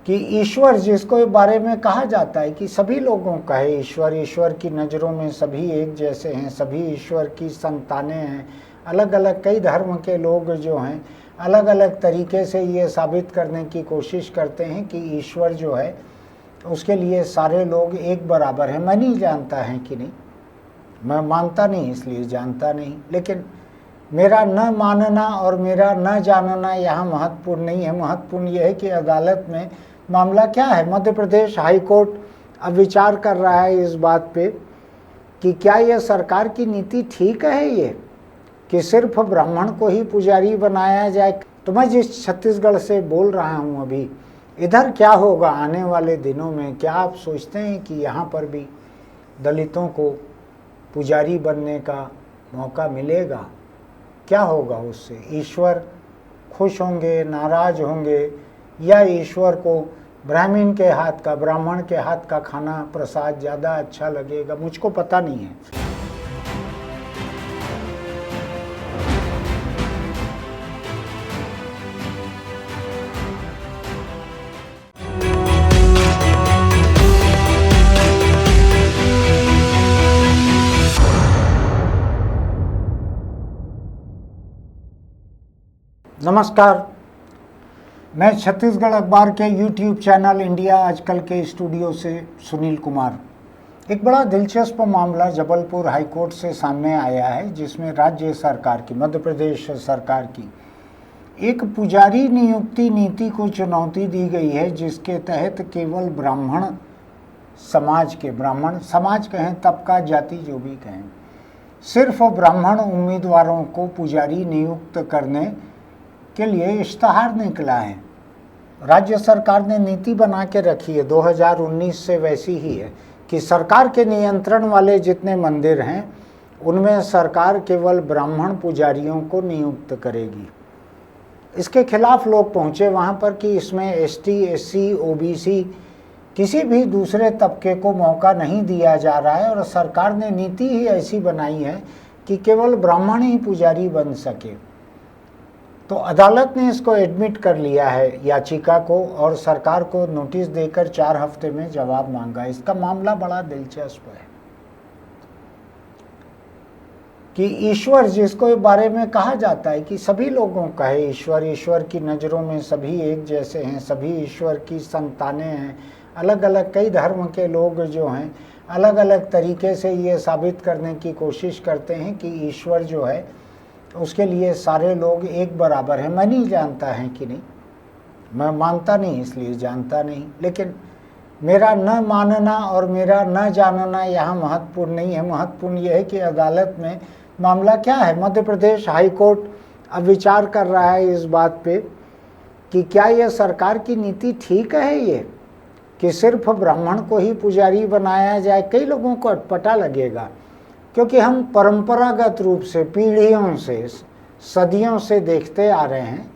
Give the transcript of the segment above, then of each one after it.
कि ईश्वर जिसको बारे में कहा जाता है कि सभी लोगों का है ईश्वर, ईश्वर की नज़रों में सभी एक जैसे हैं, सभी ईश्वर की संतानें हैं। अलग अलग कई धर्म के लोग जो हैं अलग अलग तरीके से ये साबित करने की कोशिश करते हैं कि ईश्वर जो है उसके लिए सारे लोग एक बराबर हैं। मैं नहीं जानता है कि नहीं, मैं मानता नहीं इसलिए जानता नहीं, लेकिन मेरा न मानना और मेरा न जानना यहाँ महत्वपूर्ण नहीं है। महत्वपूर्ण यह है कि अदालत में मामला क्या है। मध्य प्रदेश हाई कोर्ट अब विचार कर रहा है इस बात पे कि क्या यह सरकार की नीति ठीक है ये कि सिर्फ ब्राह्मण को ही पुजारी बनाया जाए। तो मैं जिस छत्तीसगढ़ से बोल रहा हूँ अभी, इधर क्या होगा आने वाले दिनों में? क्या आप सोचते हैं कि यहाँ पर भी दलितों को पुजारी बनने का मौका मिलेगा? क्या होगा उससे? ईश्वर खुश होंगे, नाराज होंगे, या ईश्वर को ब्राह्मण के हाथ का खाना प्रसाद ज़्यादा अच्छा लगेगा? मुझको पता नहीं है। नमस्कार, मैं छत्तीसगढ़ अखबार के YouTube चैनल इंडिया आजकल के स्टूडियो से सुनील कुमार। एक बड़ा दिलचस्प मामला जबलपुर हाई कोर्ट से सामने आया है, जिसमें राज्य सरकार की, मध्य प्रदेश सरकार की एक पुजारी नियुक्ति नीति को चुनौती दी गई है, जिसके तहत केवल ब्राह्मण समाज कहें, तबका, जाति जो भी कहें, सिर्फ ब्राह्मण उम्मीदवारों को पुजारी नियुक्त करने के लिए इश्तहार निकला है। राज्य सरकार ने नीति बना के रखी है 2019 से, वैसी ही है कि सरकार के नियंत्रण वाले जितने मंदिर हैं उनमें सरकार केवल ब्राह्मण पुजारियों को नियुक्त करेगी। इसके खिलाफ लोग पहुंचे वहां पर कि इसमें एसटी, एससी, ओबीसी किसी भी दूसरे तबके को मौका नहीं दिया जा रहा है, और सरकार ने नीति ही ऐसी बनाई है कि केवल ब्राह्मण ही पुजारी बन सके। तो अदालत ने इसको एडमिट कर लिया है याचिका को, और सरकार को नोटिस देकर 4 हफ्ते में जवाब मांगा। इसका मामला बड़ा दिलचस्प है कि ईश्वर जिसको बारे में कहा जाता है कि सभी लोगों का है ईश्वर, ईश्वर की नज़रों में सभी एक जैसे हैं, सभी ईश्वर की संतानें हैं। अलग अलग कई धर्म के लोग जो हैं अलग अलग तरीके से ये साबित करने की कोशिश करते हैं कि ईश्वर जो है उसके लिए सारे लोग एक बराबर हैं। मैं नहीं जानता है कि नहीं, मैं मानता नहीं इसलिए जानता नहीं, लेकिन मेरा न मानना और मेरा न जानना यहाँ महत्वपूर्ण नहीं है। महत्वपूर्ण यह है कि अदालत में मामला क्या है। मध्य प्रदेश हाई कोर्ट अब विचार कर रहा है इस बात पे कि क्या यह सरकार की नीति ठीक है ये कि सिर्फ ब्राह्मण को ही पुजारी बनाया जाए। कई लोगों को अटपटा लगेगा, क्योंकि हम परंपरागत रूप से पीढ़ियों से, सदियों से देखते आ रहे हैं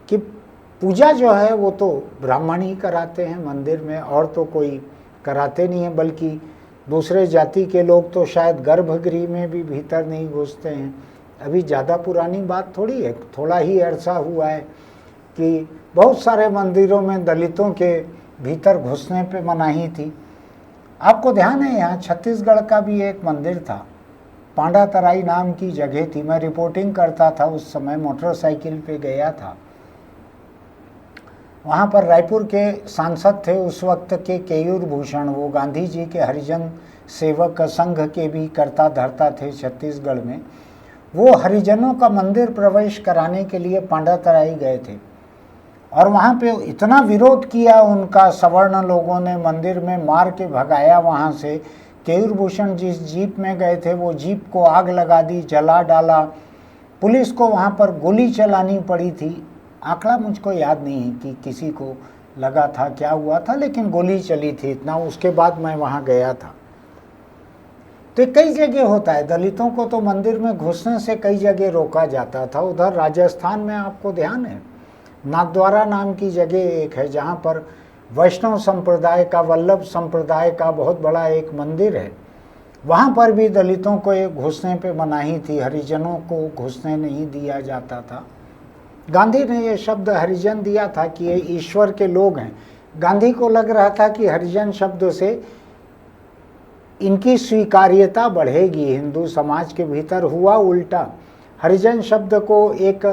कि पूजा जो है वो तो ब्राह्मण ही कराते हैं मंदिर में, और तो कोई कराते नहीं है। बल्कि दूसरे जाति के लोग तो शायद गर्भगृह में भी भीतर नहीं घुसते हैं। अभी ज़्यादा पुरानी बात थोड़ी है, थोड़ा ही अरसा हुआ है कि बहुत सारे मंदिरों में दलितों के भीतर घुसने पे मनाही थी। आपको ध्यान है, यहाँ छत्तीसगढ़ का भी एक मंदिर था, पांडातराई नाम की जगह थी। मैं रिपोर्टिंग करता था उस समय, मोटरसाइकिल पे गया था। वहाँ पर रायपुर के सांसद थे उस वक्त के केयूर भूषण, वो गांधी जी के हरिजन सेवक संघ के भी कर्ता धर्ता थे छत्तीसगढ़ में। वो हरिजनों का मंदिर प्रवेश कराने के लिए पांडातराई गए थे, और वहाँ पे इतना विरोध किया उनका, सवर्ण लोगों ने मंदिर में मार के भगाया वहाँ से। केयूर भूषण जिस जीप में गए थे वो जीप को आग लगा दी, जला डाला। पुलिस को वहाँ पर गोली चलानी पड़ी थी। आंकड़ा मुझको याद नहीं है कि किसी को लगा था, क्या हुआ था, लेकिन गोली चली थी इतना। उसके बाद मैं वहाँ गया था। तो कई जगह होता है, दलितों को तो मंदिर में घुसने से कई जगह रोका जाता था। उधर राजस्थान में आपको ध्यान है, नाथद्वारा नाम की जगह एक है, जहाँ पर वैष्णव संप्रदाय का, वल्लभ संप्रदाय का बहुत बड़ा एक मंदिर है। वहाँ पर भी दलितों को एक घुसने पे मनाही थी, हरिजनों को घुसने नहीं दिया जाता था। गांधी ने ये शब्द हरिजन दिया था कि ये ईश्वर के लोग हैं, गांधी को लग रहा था कि हरिजन शब्द से इनकी स्वीकार्यता बढ़ेगी हिंदू समाज के भीतर। हुआ उल्टा, हरिजन शब्द को एक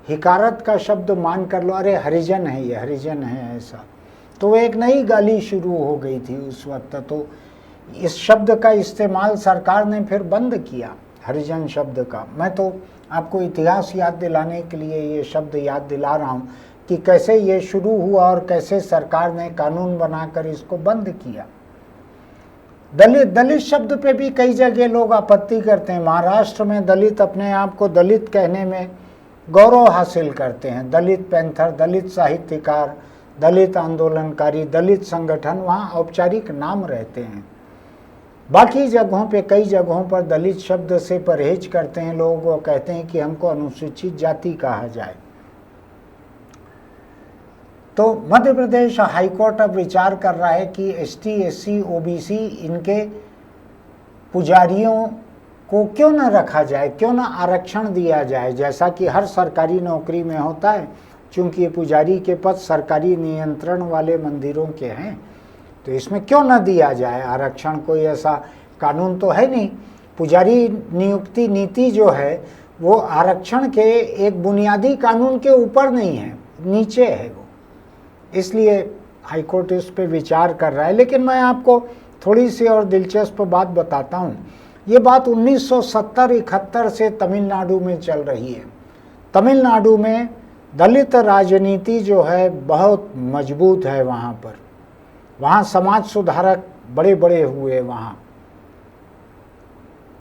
हिकारत का शब्द मान कर लो, अरे हरिजन है ये, हरिजन है ऐसा, तो एक नई गाली शुरू हो गई थी उस वक्त। तो इस शब्द का इस्तेमाल सरकार ने फिर बंद किया, हरिजन शब्द का। मैं तो आपको इतिहास याद दिलाने के लिए ये शब्द याद दिला रहा हूँ कि कैसे ये शुरू हुआ और कैसे सरकार ने कानून बनाकर इसको बंद किया। दलित, दलित शब्द पे भी कई जगह लोग आपत्ति करते हैं। महाराष्ट्र में दलित अपने आप को दलित कहने में गौरव हासिल करते हैं। दलित पैंथर, दलित साहित्यकार, दलित आंदोलनकारी, दलित संगठन, वहाँ औपचारिक नाम रहते हैं। बाकी जगहों पे, कई जगहों पर दलित शब्द से परहेज करते हैं लोग, वो कहते हैं कि हमको अनुसूचित जाति कहा जाए। तो मध्य प्रदेश हाईकोर्ट अब विचार कर रहा है कि एसटी, एससी, ओबीसी इनके पुजारियों को क्यों न रखा जाए, क्यों न आरक्षण दिया जाए, जैसा कि हर सरकारी नौकरी में होता है। चूंकि ये पुजारी के पद सरकारी नियंत्रण वाले मंदिरों के हैं, तो इसमें क्यों न दिया जाए आरक्षण। कोई ऐसा कानून तो है नहीं। पुजारी नियुक्ति नीति जो है वो आरक्षण के एक बुनियादी कानून के ऊपर नहीं है, नीचे है वो। इसलिए हाईकोर्ट इस पे विचार कर रहा है। लेकिन मैं आपको थोड़ी सी और दिलचस्प बात बताता हूँ। ये बात 1970-71 से तमिलनाडु में चल रही है। तमिलनाडु में दलित राजनीति जो है बहुत मजबूत है वहाँ पर। वहाँ समाज सुधारक बड़े बड़े हुए वहाँ,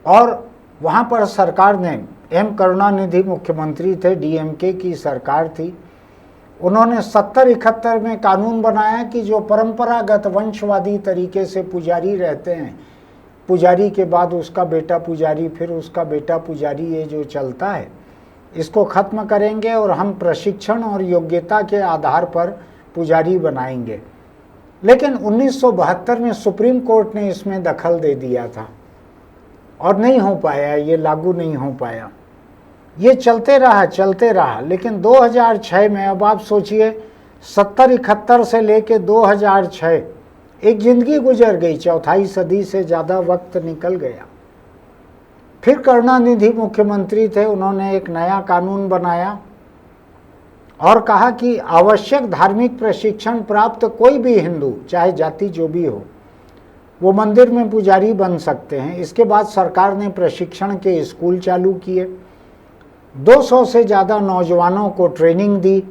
और वहाँ पर सरकार ने, एम करुणानिधि मुख्यमंत्री थे, डीएमके की सरकार थी, उन्होंने 70-71 में कानून बनाया कि जो परंपरागत वंशवादी तरीके से पुजारी रहते हैं, पुजारी के बाद उसका बेटा पुजारी, फिर उसका बेटा पुजारी, ये जो चलता है इसको खत्म करेंगे और हम प्रशिक्षण और योग्यता के आधार पर पुजारी बनाएंगे। लेकिन 1972 में सुप्रीम कोर्ट ने इसमें दखल दे दिया था और नहीं हो पाया, ये लागू नहीं हो पाया। ये चलते रहा। लेकिन 2006 में, अब आप सोचिए 70-71 से लेके 2006 एक जिंदगी गुजर गई, चौथाई सदी से ज़्यादा वक्त निकल गया। फिर करुणानिधि मुख्यमंत्री थे, उन्होंने एक नया कानून बनाया और कहा कि आवश्यक धार्मिक प्रशिक्षण प्राप्त कोई भी हिंदू, चाहे जाति जो भी हो, वो मंदिर में पुजारी बन सकते हैं। इसके बाद सरकार ने प्रशिक्षण के स्कूल चालू किए, 200 से ज़्यादा नौजवानों को ट्रेनिंग दी,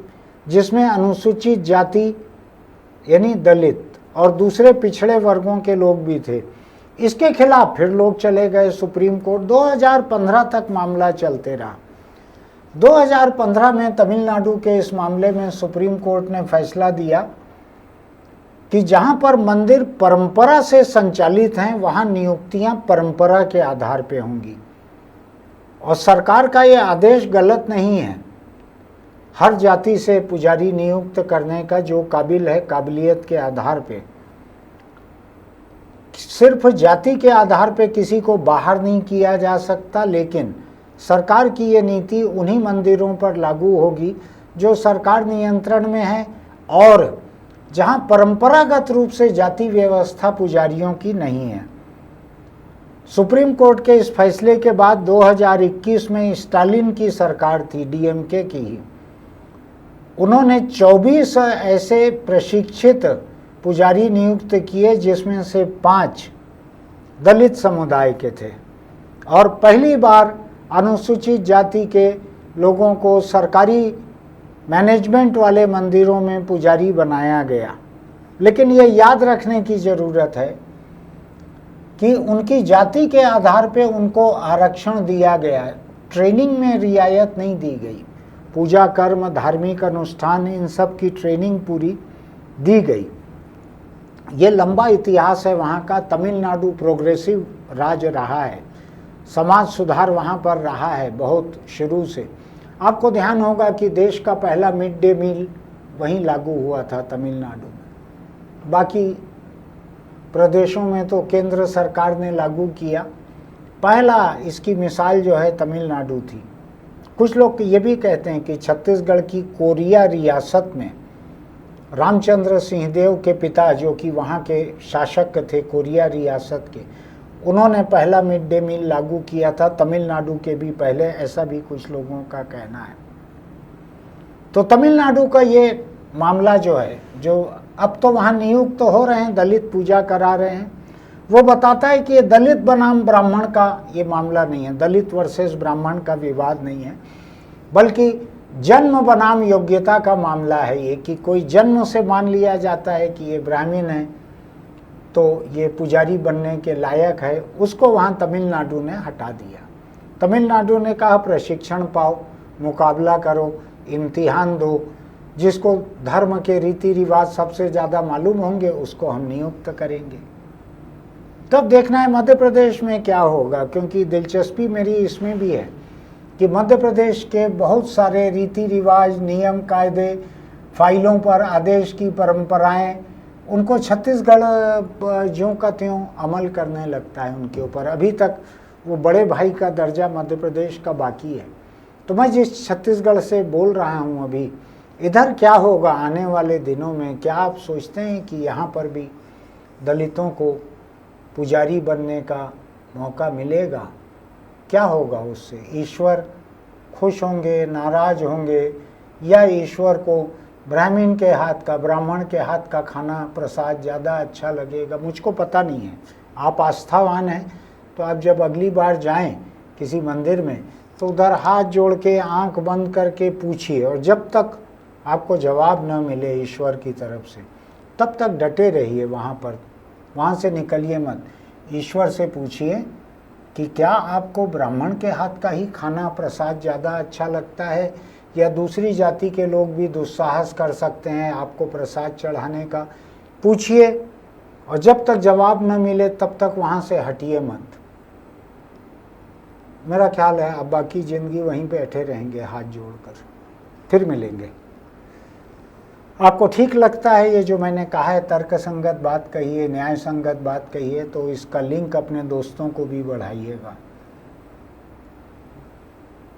जिसमें अनुसूचित जाति यानी दलित और दूसरे पिछड़े वर्गों के लोग भी थे। इसके खिलाफ फिर लोग चले गए सुप्रीम कोर्ट। 2015 तक मामला चलते रहा। 2015 में तमिलनाडु के इस मामले में सुप्रीम कोर्ट ने फैसला दिया कि जहां पर मंदिर परंपरा से संचालित हैं, वहां नियुक्तियां परंपरा के आधार पर होंगी। और सरकार का ये आदेश गलत नहीं है। हर जाति से पुजारी नियुक्त करने का जो काबिल है, काबिलियत के आधार पे, सिर्फ जाति के आधार पे किसी को बाहर नहीं किया जा सकता। लेकिन सरकार की ये नीति उन्हीं मंदिरों पर लागू होगी जो सरकार नियंत्रण में है और जहां परंपरागत रूप से जाति व्यवस्था पुजारियों की नहीं है। सुप्रीम कोर्ट के इस फैसले के बाद 2021 में स्टालिन की सरकार थी, डीएमके की ही, उन्होंने 24 ऐसे प्रशिक्षित पुजारी नियुक्त किए, जिसमें से 5 दलित समुदाय के थे। और पहली बार अनुसूचित जाति के लोगों को सरकारी मैनेजमेंट वाले मंदिरों में पुजारी बनाया गया। लेकिन ये याद रखने की ज़रूरत है कि उनकी जाति के आधार पे उनको आरक्षण दिया गया है, ट्रेनिंग में रियायत नहीं दी गई। पूजा कर्म, धार्मिक अनुष्ठान, इन सब की ट्रेनिंग पूरी दी गई। ये लंबा इतिहास है वहाँ का। तमिलनाडु प्रोग्रेसिव राज्य रहा है, समाज सुधार वहाँ पर रहा है बहुत शुरू से। आपको ध्यान होगा कि देश का पहला मिड डे मील वहीं लागू हुआ था, तमिलनाडु में। बाकी प्रदेशों में तो केंद्र सरकार ने लागू किया। पहला इसकी मिसाल जो है तमिलनाडु थी। कुछ लोग ये भी कहते हैं कि छत्तीसगढ़ की कोरिया रियासत में रामचंद्र सिंहदेव के पिता जो कि वहाँ के शासक थे कोरिया रियासत के, उन्होंने पहला मिड डे मील लागू किया था, तमिलनाडु के भी पहले, ऐसा भी कुछ लोगों का कहना है। तो तमिलनाडु का ये मामला जो है, जो अब तो वहाँ नियुक्त तो हो रहे हैं, दलित पूजा करा रहे हैं, वो बताता है कि ये दलित बनाम ब्राह्मण का ये मामला नहीं है, दलित वर्सेस ब्राह्मण का विवाद नहीं है, बल्कि जन्म बनाम योग्यता का मामला है ये, कि कोई जन्म से मान लिया जाता है कि ये ब्राह्मण है तो ये पुजारी बनने के लायक है, उसको वहाँ तमिलनाडु ने हटा दिया। तमिलनाडु ने कहा प्रशिक्षण पाओ, मुकाबला करो, इम्तिहान दो, जिसको धर्म के रीति रिवाज सबसे ज़्यादा मालूम होंगे उसको हम नियुक्त करेंगे। तब देखना है मध्य प्रदेश में क्या होगा, क्योंकि दिलचस्पी मेरी इसमें भी है कि मध्य प्रदेश के बहुत सारे रीति रिवाज, नियम कायदे, फाइलों पर आदेश की परंपराएं, उनको छत्तीसगढ़ ज्यों का त्यों अमल करने लगता है उनके ऊपर। अभी तक वो बड़े भाई का दर्जा मध्य प्रदेश का बाकी है। तो मैं जिस छत्तीसगढ़ से बोल रहा हूँ अभी, इधर क्या होगा आने वाले दिनों में? क्या आप सोचते हैं कि यहाँ पर भी दलितों को पुजारी बनने का मौका मिलेगा? क्या होगा उससे? ईश्वर खुश होंगे, नाराज होंगे, या ईश्वर को ब्राह्मण के हाथ का, ब्राह्मण के हाथ का खाना प्रसाद ज़्यादा अच्छा लगेगा? मुझको पता नहीं है। आप आस्थावान हैं तो आप जब अगली बार जाएं किसी मंदिर में तो उधर हाथ जोड़ के आंख बंद करके पूछिए, और जब तक आपको जवाब न मिले ईश्वर की तरफ से तब तक डटे रहिए वहाँ पर, वहाँ से निकलिए मत। ईश्वर से पूछिए कि क्या आपको ब्राह्मण के हाथ का ही खाना प्रसाद ज़्यादा अच्छा लगता है, या दूसरी जाति के लोग भी दुस्साहस कर सकते हैं आपको प्रसाद चढ़ाने का? पूछिए, और जब तक जवाब न मिले तब तक वहाँ से हटिए मत। मेरा ख्याल है अब बाकी ज़िंदगी वहीं पे बैठे रहेंगे हाथ जोड़कर। फिर मिलेंगे। आपको ठीक लगता है ये जो मैंने कहा है, तर्कसंगत बात कही है, न्याय संगत बात कही है, तो इसका लिंक अपने दोस्तों को भी बढ़ाइएगा।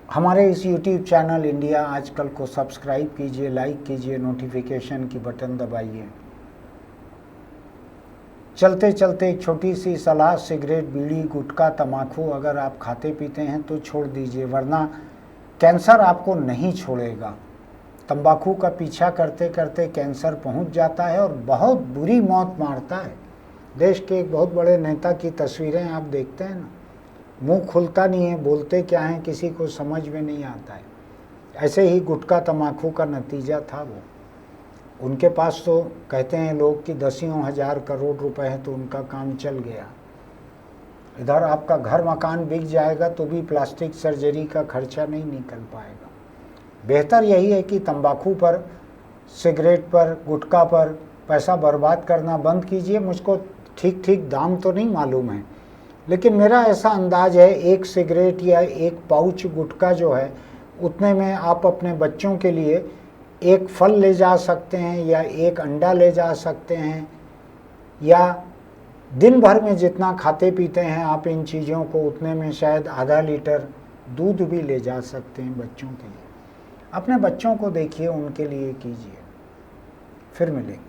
हमारे इस YouTube चैनल इंडिया आजकल को सब्सक्राइब कीजिए, लाइक कीजिए, नोटिफिकेशन की बटन दबाइए। चलते चलते एक छोटी सी सलाह, सिगरेट, बीड़ी, गुटखा, तम्बाकू अगर आप खाते पीते हैं तो छोड़ दीजिए, वरना कैंसर आपको नहीं छोड़ेगा। तंबाकू का पीछा करते करते कैंसर पहुंच जाता है और बहुत बुरी मौत मारता है। देश के एक बहुत बड़े नेता की तस्वीरें आप देखते हैं ना, मुंह खुलता नहीं है, बोलते क्या हैं किसी को समझ में नहीं आता है। ऐसे ही गुटखा तम्बाकू का नतीजा था वो। उनके पास तो कहते हैं लोग कि दसियों हजार करोड़ रुपए हैं तो उनका काम चल गया। इधर आपका घर मकान बिक जाएगा तो भी प्लास्टिक सर्जरी का खर्चा नहीं निकल पाएगा। बेहतर यही है कि तंबाकू पर, सिगरेट पर, गुटखा पर पैसा बर्बाद करना बंद कीजिए। मुझको ठीक ठीक दाम तो नहीं मालूम है, लेकिन मेरा ऐसा अंदाज है एक सिगरेट या एक पाउच गुटखा जो है उतने में आप अपने बच्चों के लिए एक फल ले जा सकते हैं, या एक अंडा ले जा सकते हैं, या दिन भर में जितना खाते पीते हैं आप इन चीज़ों को उतने में शायद आधा लीटर दूध भी ले जा सकते हैं बच्चों के लिए। अपने बच्चों को देखिए, उनके लिए कीजिए। फिर मिलेंगे।